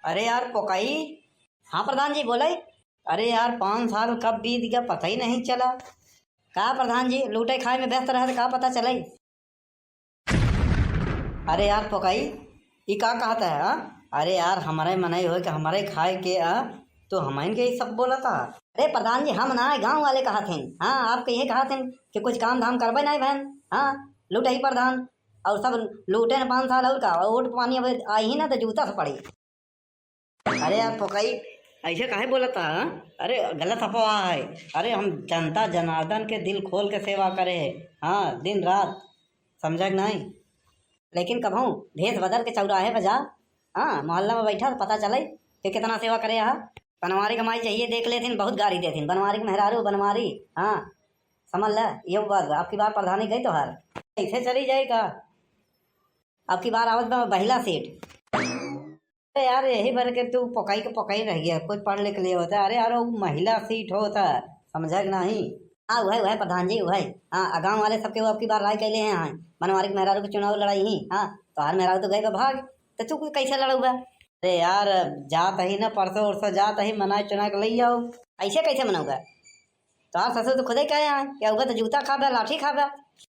अरे यार पोकाई। हाँ प्रधान जी बोले। अरे यार 5 साल कब बीत गया पता ही नहीं चला। कहा प्रधान जी लूटे खाए में व्यस्त रहे कहा पता चले। अरे यार पोकाई ये का कहता है अरे यार हमारे मनाई हो कि हमारे खाए के तो हमारे के ही सब बोला था। अरे प्रधान जी हम ना गांव वाले कहा थे। हाँ आपके ये कहा थे कि कुछ काम धाम करवे नहीं बहन। हाँ लूटे ही प्रधान और सब लूटे न 5 साल और का और वोट पानी अब आई ही ना तो जूता से पड़ी। अरे यार पोकाई ऐसे काहे बोला था अरे गलत अफवाह है। अरे हम जनता जनार्दन के दिल खोल के सेवा करे है। हाँ दिन रात समझा कि नहीं। लेकिन कभू भेष बदल के चौराहे पर जा। हाँ मोहल्ला में बैठा तो पता चले कि कितना सेवा करे यहाँ। बनवारी कमाई चाहिए देख लेथिन बहुत गाड़ी देथिन बनवारी के मेहरारू बनवारी। हाँ समझ ल ये बात बा। आपकी बार प्रधानी गई तो हार ऐसे चली जाएगा। आपकी बार आवत में महिला सीट। अरे यार यही भर के तू पकाई रह गया कुछ पढ़ लिख लिया होता है। अरे यार वो महिला सीट होता है समझा कि नहीं। हाँ वह प्रधान जी वह। हाँ गाँव वाले सबके वो आपकी बार राय कैले हैं। हाँ बनवारी के मेहरारू के चुनाव लड़ाई ही। हाँ तो हर मेहरारू तो गए भाग तो तू कैसे लड़ूगा। अरे यार जात ही ना परसों उरसों जात ही मनाए चुना के ले जाओ। ऐसे कैसे मनाऊगा। तो आप ससुर तो खुद ही कहे हैं क्या हुआ तो जूता खा लाठी खा।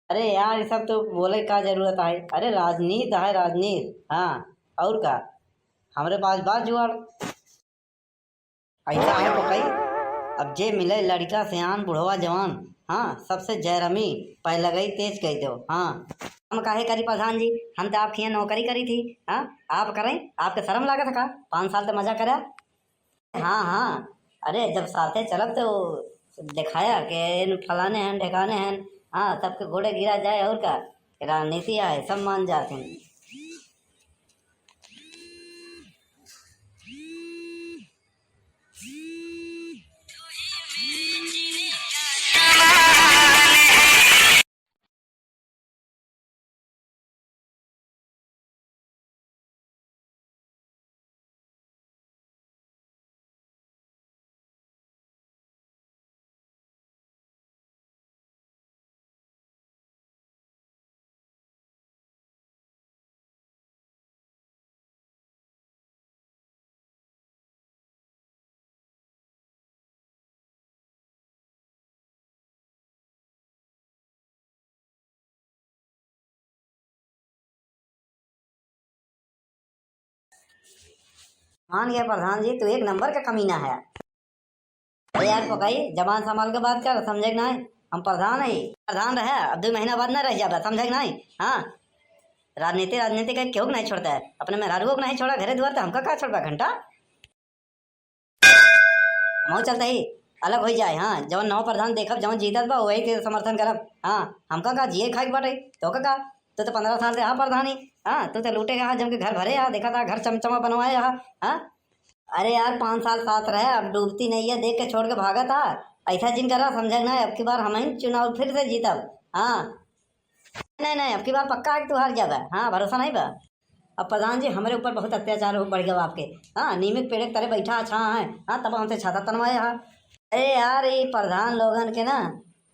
अरे यार ये सब तो बोले का जरूरत है। अरे राजनीति है राजनीति। हाँ और का हमारे पास बात जुआड़ ऐसा है तो कई। अब जे मिले लड़का सियान बुढ़वा जवान। हाँ सबसे जयरमी पहले गई तेज कह दो। हाँ हम काहे करी प्रधान जी हम तो आपकी यहाँ नौकरी करी थी। हाँ आप करें आपके शर्म लागत का 5 साल तो मजा करा। हाँ हाँ अरे जब साथे चलब तो दिखाया कि फलाने हैं ढेकाने हैं। हाँ सबके घोड़े गिरा जाए और का राजनीति आए सब मान जाते हैं। मान गया प्रधान जी तू एक नंबर का कमीना है। अरे यार पकाई जबान संभाल के बात कर समझे कि नहीं। हम प्रधान है प्रधान रहे अब 2 महीना बाद ना रह जाता समझे कि नहीं। हाँ राजनीति राजनीति का क्यों नहीं छोड़ता है अपने मेहरारू को नहीं छोड़ा घरे द्वार तो हमका क्या छोड़वा घंटा। हम चलते ही अलग हो जाए। हाँ जवन नौ प्रधान देखब जवन जीतत बा वही के समर्थन करब। हाँ हमका का जिए खाई बाटे तो का तो 15 साल से हाँ प्रधानी। हाँ तो लूटे यहाँ जम के घर भरे यहाँ देखा था घर चमचमा बनवाए यहाँ। हाँ अरे यार 5 साल साथ रहे अब डूबती नहीं है देख के छोड़ के भागा था। ऐसा जिन करा समझे ना अब की बार हम ही चुनाव फिर से जीतब। हाँ नहीं नहीं अब की बार पक्का है कि तू हार जाएगा। हाँ भरोसा नहीं बा। अब प्रधान जी हमारे ऊपर बहुत अत्याचार हो बढ़ गया आपके। हाँ नियमित पेड़ के तरह बैठा अच्छा है। हाँ तब हमसे छाता तनवाए हाँ। अरे यार ये प्रधान लोगन के ना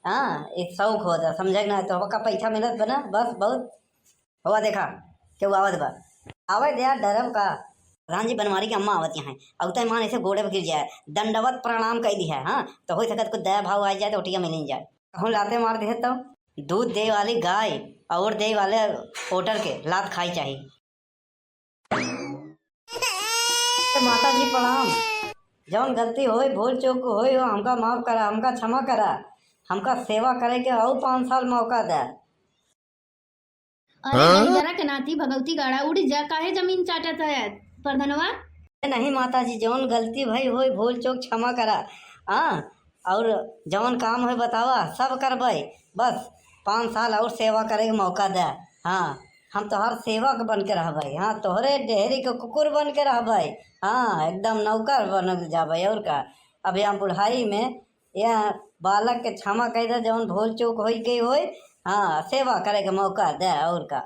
हाँ एक शौक होता समझे ना तो का पैसा मिलत बना बस बहुत हुआ देखा क्यों आवत बा आवत यार डरब का। प्रधान जी बनवारी की अम्मा आवत यहाँ अब तय मान ऐसे घोड़े पर गिर जाए दंडवत प्रणाम कह दी है। हाँ तो हो सकत कुछ दया भाव आ जाए तो टिया मिल जाए कहूँ लाते मार दे तो दूध दे वाली गाय और दे वाले होटल के लात खाई चाहिए। माता जी प्रणाम। जौन गलती होई भूल चूक होई हो हमका माफ करा हमका क्षमा करा हमका सेवा करे के और 5 साल मौका दे। अरे नहीं जरा के नाती भगवती गाड़ा उड़ जा काहे जमीन चाटत है प्रधनवा। नहीं माता जी जौन गलती भई होई भूल चूक क्षमा करा। हाँ और जौन काम है बतावा सब करबे बस 5 साल और सेवा करे के मौका दे। हाँ हम तोहर सेवक बन के रहबे। हाँ तोहरे डेहरी के कुकुर बन के रहबे। हाँ एकदम नौकर बन जाबे और का। अभी हम बुढ़ाई में यह बालक के क्षमा कह दे जौन भूल चूक हो गई होई। हाँ सेवा करे के मौका दे और का।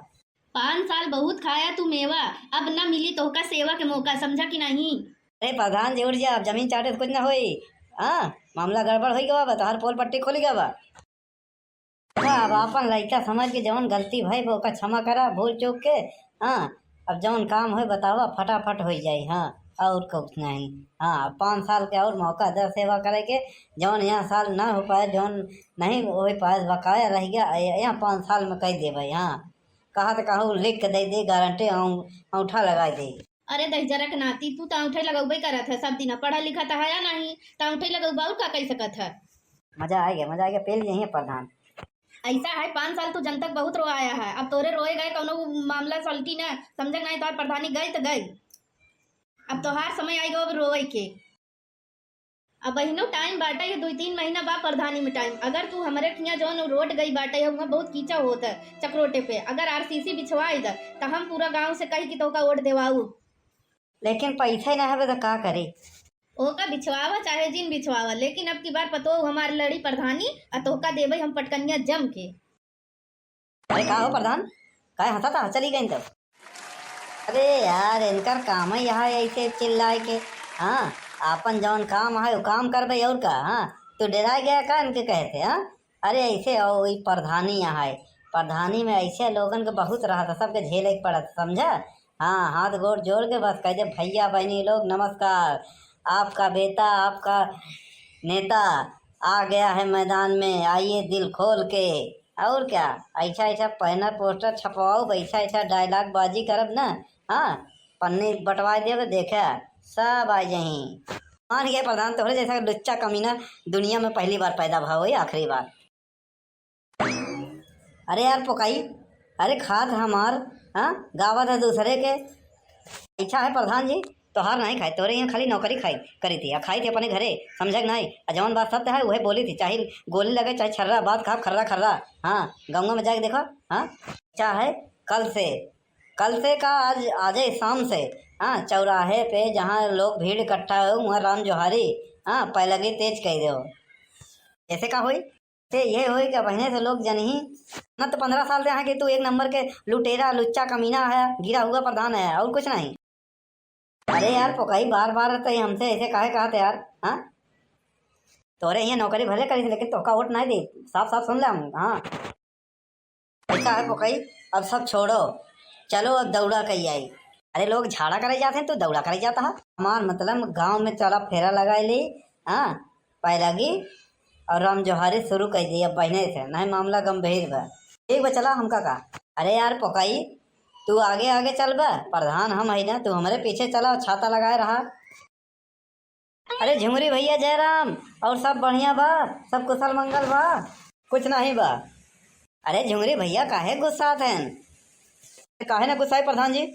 5 साल बहुत खाया तू मेवा अब न मिली तो का सेवा के मौका समझा कि नहीं। अरे प्रधान जी उठ जा अब जमीन चाटे कुछ ना होई। हाँ मामला गड़बड़ हो गया बा तोहर पोल पट्टी खोल गया बा। अब अपन लड़का समझ के जौन गलती भई वो का क्षमा करा भूल चूक के। हाँ अब जौन काम हो बतावा फटाफट हो जाए। हाँ और कुछ नहीं। हाँ, 5 साल के और मौका दे सेवा करे के। जौन यहाँ साल ना हो पाए, जौन नहीं हो पाए, बकाया रह गया, यहाँ 5 साल में कह दे भाई। हाँ, कहा तो कहूँ लिख के दे गारंटी, अंगूठा लगा दे। अरे दहिजरा के नाती, तू तो अंगूठे लगौबे करत है सब दिन, पढ़ा लिखा था या नहीं तो अंगूठे लगौबा और का कह सकत है। मजा आ गया पेल यही है प्रधान। ऐसा है 5 साल तू जनतक बहुत रोआया है, अब तोरे रोए गए कौनो मामला सलटी ना समझ नहीं, तो प्रधानी गई तो गई, अब तोहार समय आई गो रोए के। अब बहिनो टाइम बाटा है 2-3 महीना बा प्रधानी में टाइम। अगर तू हमारे ठिया जौन रोड गई बाटा है वहाँ बहुत कीचा होता है चक्रोटे पे, अगर आरसीसी बिछवाई दा तो हम पूरा गांव से कही कि तो का वोट देवाऊ। लेकिन पैसा ही ना है तो का करे। ओका बिछवावा चाहे जिन बिछवावा, लेकिन अब की बार पतो हमारे लड़ी प्रधानी और तोहका देवे हम पटकनिया जम के। अरे का हो प्रधान, का हंसा था चली गई तब। अरे यार इनकर काम है यहाँ ऐसे चिल्लाए के। हाँ, आपन जौन काम है वो काम कर भाई और का। हाँ, तो डरा गया का इनके कहते। हाँ, अरे ऐसे और वही प्रधानी यहाँ है, प्रधानी में ऐसे लोगन के बहुत रहा था, सबके झेले के पड़ा था, समझा। हाँ, हाथ गोड़ जोड़ के बस कह दे भैया बहनी लोग नमस्कार, आपका बेटा आपका नेता आ गया है मैदान में, आइए दिल खोल के। और क्या, ऐसा ऐसा बैनर पोस्टर छपवाओ, ऐसा ऐसा डायलॉग बाजी करब ना। हाँ, पन्नी बंटवा देवे, देखा सब आ यहीं। मान गया प्रधान, तोहरे जैसा लुच्चा कमीना दुनिया में पहली बार पैदा भा हुई, आखिरी बार। अरे यार पोकाई, अरे खाद हमार, हाँ गावत है दूसरे के। अच्छा है प्रधान जी, तोहार नहीं खाए, तोरे यहाँ खाली नौकरी खाई करी थी, खाई थी अपने घरे, समझ नहीं। जौन बात सत्य है वह बोली थी, चाहे गोली लगे चाहे छर्रा, बात खा खर्रा खर्रा। हाँ, गाँव में जाके देखो। हाँ, अच्छा है कल से का आज आजे शाम से, हाँ चौराहे पे जहाँ लोग भीड़ इकट्ठा हो वहाँ राम जोहारी, हाँ पहलगी तेज कह दो। ऐसे का हुई ते ये हुई कि बहने से लोग जनही न, तो 15 साल से यहाँ कि तू एक नंबर के लुटेरा लुच्चा कमीना है, गिरा हुआ प्रधान है और कुछ नहीं। अरे यार पोकाई, बार बार तो हमसे ऐसे काहे कहते यार। हाँ, तोरे यहाँ नौकरी भले करी थी लेकिन तोका वोट नहीं दी, साफ साफ सुन ले हम। हाँ, ऐसा है पोकाई, अब सब छोड़ो, चलो अब दौड़ा कही आई। अरे लोग झाड़ा करे जाते हैं तो दौड़ा करे जाता है, हमार मतलब गांव में चला फेरा लगाई ली। हाँ, पैलगी और राम जोहारी शुरू कर दी, अब बहने से नहीं मामला गंभीर बा। ठीक बा, चला हमका का। अरे यार पोकाई, तू आगे आगे चल बा, प्रधान हम है ना, तू हमारे पीछे चला, छाता लगाए रहा। अरे झुमरी भैया जयराम, और सब बढ़िया बा, सब कुशल मंगल बा, कुछ नहीं बा। अरे झुमरी भैया काहे गुस्सा थे, काहे ना गुस्साए प्रधान जी।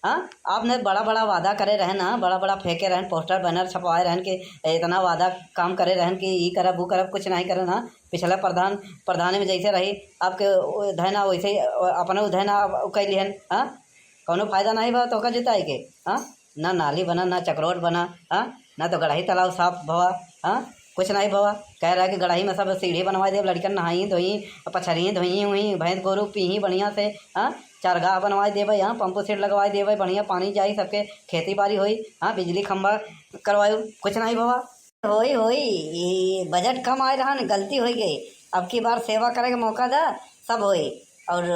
हाँ, आपने बड़ा बड़ा वादा करे रहन, हाँ बड़ा बड़ा फेंके रहन, पोस्टर बैनर छपवाए रहन कि इतना वादा काम करे रहन कि ये करब वो करब, कुछ नहीं करे ना। पिछला प्रधान में जैसे रही आपके उधैना वैसे ही अपने उधैना कैली हन। हाँ, कौनो फायदा नहीं बा तो जिताए के। हाँ, ना नाली बना, ना चक्रोट बना, हाँ ना तो गढ़ाई तालाब साफ भवा। हाँ, कुछ नहीं भवा, कह रहा है कि गढ़ाई में सब सीढ़ी बनवा दे, लड़कन नहाई धोई, पछरियाँ धोई हुई, भैंस गोरू पीही बढ़िया से। हाँ, चारगाह बनवा देवे, यहाँ पंपो सेट लगवा देवे, बढ़िया पानी जाई, सबके खेती बाड़ी होई। हाँ, बिजली खंभा करवायु, कुछ नहीं भवा। होई ये बजट कम आए रहा, गलती हो गई, अब की बार सेवा करे का मौका दा, सब होई। और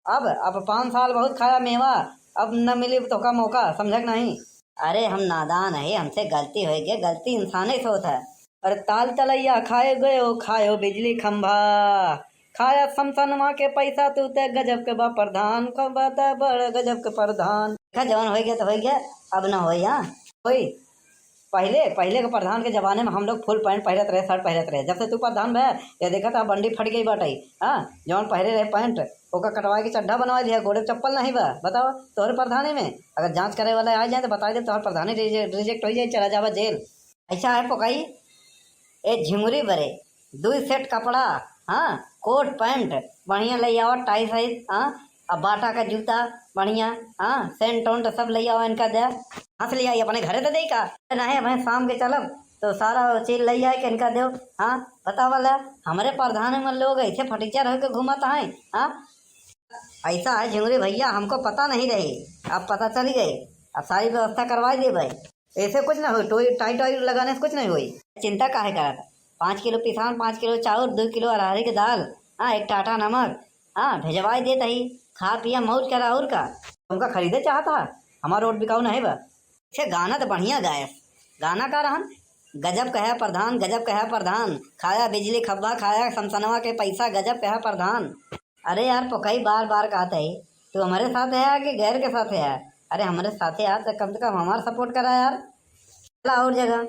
अब 5 साल बहुत खाया मेवा, अब न मिली तो का मौका, समझ नहीं। अरे हम नादान है, हमसे गलती हो गई, गलती इंसाने से होता है। अरे ताल तलैया खाए गयो, खायो बिजली खंभा, खाया समसनमा के पैसा, तू ते गजब के बा प्रधान, कब बड़ गजब के प्रधान। जवान हो गया तो हो गया, अब ना हो। यहाँ होई पहले के प्रधान के जमाने में हम लोग फुल पैंट पहनत रहे, शर्ट पहनत रहे। जब से तू प्रधान भे ये देखा था बंडी फट गई बाटई। हाँ, जौन पहले रहे पैंट ओका कटवा के चड्ढा बनवा दिया, गोड़े चप्पल नहीं बा। बताओ तोहरे प्रधानी में अगर जांच करे वाला आ जाए तो बता दे, तोहर प्रधानी रिजेक्ट हो जाए, चला जावा जेल। ऐसा है पोकाई, ए झिमुरी बरे 2 सेट कपड़ा, हाँ कोट पैंट बढ़िया ले आओ, टाई साइज। हाँ, अब बाटा का जूता बढ़िया, हाँ सेंट टोंट सब ले आओ इनका दे। हंस लिया अपने घरे तो दे का नहीं, भाई शाम के चलब तो सारा चीज ले आए के इनका दो। हाँ, बता वाला हमारे प्रधान में लोग ऐसे फटीचर होकर घुमाता है। हाँ, ऐसा है झिंगुरी भैया, हमको पता नहीं रही, अब पता चली गई, अब सारी व्यवस्था करवा दे भाई। ऐसे कुछ ना हो, टाई टाई लगाने से कुछ नहीं हुई, चिंता काहे करा था। 5 किलो पिसान, 5 किलो चावल, 2 किलो अरहर की दाल, हाँ 1 टाटा नमक, हाँ भेजवाई देता ही, खा पिया मौज करा और का। तुमका खरीदे चाहता, हमारा वोट बिकाऊ नहीं बा। अच्छा गाना तो बढ़िया गाय, गाना का रहन गजब कहे प्रधान, गजब कहे प्रधान, खाया बिजली खब्बा, खाया समसनवा के पैसा, गजब कहे प्रधान। अरे यार पोकई बार बार कहते है तो हमारे साथ है कि गैर के साथ है? अरे हमारे साथ है यार, तो कम से कम हमारा सपोर्ट करा यार, चला और जगह।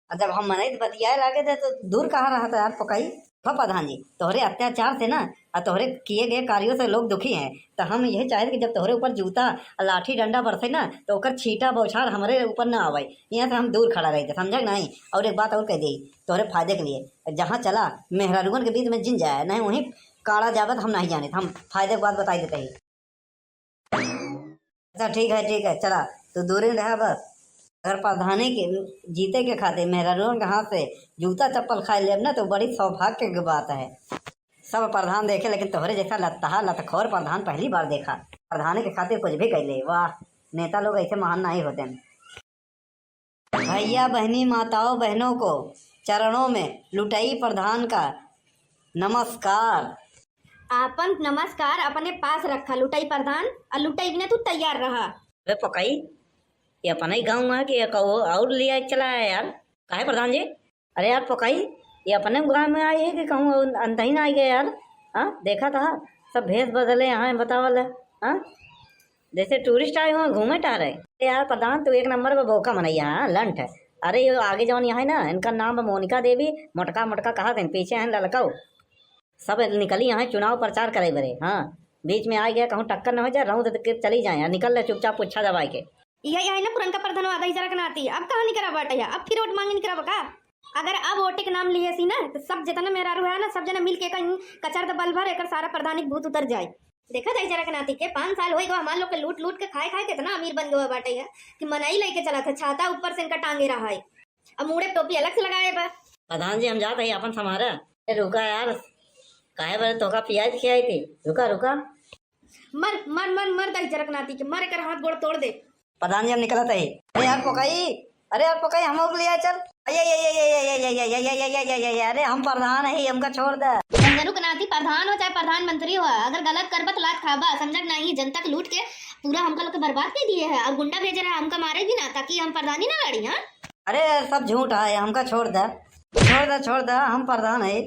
जब हम मने बतियाए लागे थे तो दूर कहाँ रहा था यार पोकई। हो प्रधान जी, तोहरे अत्याचार से ना और तोहरे किए गए कार्यों से लोग दुखी हैं, तो हम यही चाहे कि जब तोहरे ऊपर जूता लाठी डंडा बरसे ना तो ओकर छीटा बौछार हमारे ऊपर ना आवे, यहाँ से हम दूर खड़ा रहे थे, समझे नहीं। और एक बात और कह दी तोहरे फायदे के लिए, जहाँ चला मेहरारूगन के बीच में जिन जाए नहीं वहीं काड़ा जावत हम नहीं जाने, हम फायदे की बात बताई देते ही। अच्छा ठीक है चला, तो दूर ही रहा बस। अगर प्रधानी के जीते के खाते मेहरारूगन के हाथ से जूता चप्पल खाए ले ना तो बड़ी सौभाग्य की बात है। सब प्रधान देखे लेकिन तोहरे जैसा लतखोर प्रधान पहली बार देखा। प्रधानी के खातिर कुछ भी कह ले, वाह, नेता लोग ऐसे महान नहीं होते। भैया बहनी माताओं बहनों को चरणों में लुटाई प्रधान का नमस्कार। आपन नमस्कार अपने पास रखा लुटाई प्रधान, और लुटाई बिना तू तैयार रहा। अरे पकाई ये अपना ही गाँव है कि ये कहो और लिया चला है यार? काहे प्रधान जी? अरे यार पकाई ये अपने गाँव में आई है कि कहूँ अंत ही ना आई गए यार? हाँ देखा था सब भेष बदले यहाँ बतावल है, हाँ जैसे टूरिस्ट आए हुए घूमे टहरे। यार प्रधान तू एक नंबर पर बोका मनैया, हाँ लंट है। अरे ये आगे जौन यहाँ है ना, इनका नाम है मोनिका देवी, मोटका मोटका कहा थे, पीछे हैं ललकाऊ, सब निकली यहाँ चुनाव प्रचार करे बरे। हाँ बीच में आ गया कहूँ टक्कर न हो जाए, रहूँ तो चली जाए, निकल ले चुपचाप पुच्छा दबाई के। यही है ना पुरनका प्रधान आधा ही जरा कनाती, अब कहाँ नहीं करा बाटा है, अब फिर वोट मांगे नहीं करा का। अगर अब वोटे के नाम लिए सी ना तो सब जितना मेरा है ना सब जना मिल के कहीं कचर तो बल भर एक सारा प्रधानिक भूत उतर जाए। देखा जाए जरा कनाती के 5 साल हो गए हमारे लोग के लूट लूट के खाए खाए कितना अमीर बन गया बाटे है कि मनाई लेके चला था, छाता ऊपर से इनका टांगे रहा है, अब मुड़े टोपी अलग से लगाए बा। प्रधान जी हम जाते हैं अपन समारा। रुका यार काहे बारे तो का पियाज खियाई थी, रुका रुका। मर मर मर मर दही जरा कनाती के मारे कर हाथ गोड़ तोड़ दे। प्रधान जी हम निकला था। अरे यार पोकाई, अरे यार पोकाई हम लोग लिया चल। अरे हम प्रधान है, हमका छोड़ दे। जरूर कनाती प्रधान हो चाहे प्रधानमंत्री हो, अगर गलत करबा तो लात खाबा, समझक नहीं। जनता के लूट के पूरा हमका लोग के बर्बाद कर दिए है, और गुंडा भेज रहा है हमका मारे भी ना ताकि हम प्रधानी ना लड़ी। हाँ अरे सब झूठ है, हमका छोड़ दे, हम प्रधान है।